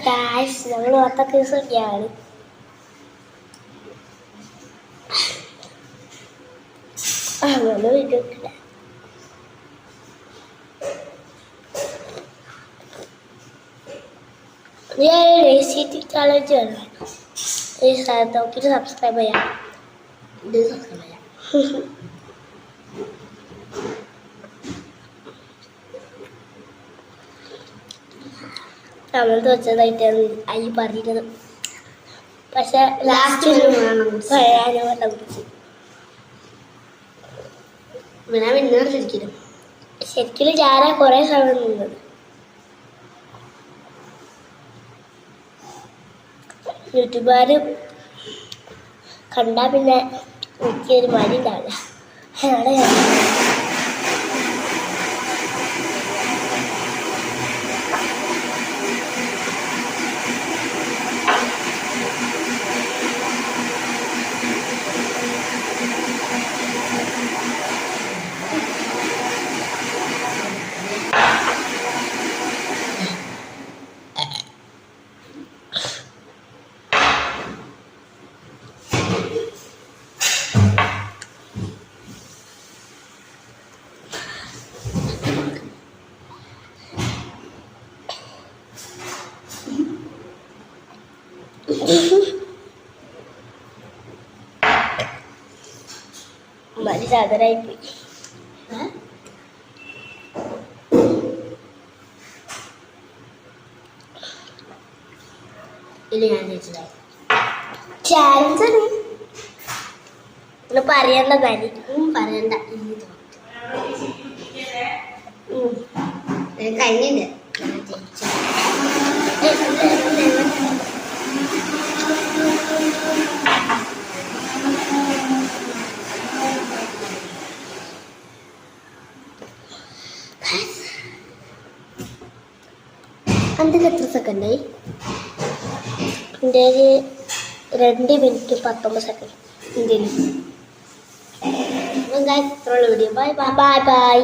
Guys നമ്മൾ ഓർത്തക്കേസൊക്കെയാണ്. അങ്ങനെ വീട്ടില്ല. Challenge വേണം. ഈ സ്ഥലത്ത് നോക്കിയിട്ട് സബ്സ്ക്രൈബ് ചെയ്യാം. ഇത് സബ്സ്ക്രൈബ് ചെയ്യാം. നമ്മൾ വെച്ചതായിട്ടാണ് അരി പറഞ്ഞത്. പക്ഷെ ലാസ്റ്റ് പറയാനോ വെള്ളം കുടിച്ചു. ശരിക്കും ഞാനാ കുറെ സമയം നിന്നത്. യൂട്യൂബുകാർ കണ്ടാൽ പിന്നെ എനിക്കൊരു മടി ഉണ്ടാവില്ല. മതി സാധനമായി പോയി. പറയണ്ട കാര്യം പറയണ്ട. കഴിഞ്ഞില്ല. അതിന് എത്ര സെക്കൻഡായി? എൻ്റെ 2 മിനിറ്റ് 19 സെക്കൻഡ്. ഇന്ത്യയിൽ ഇത്രയുള്ള video. Bye bye bye bye.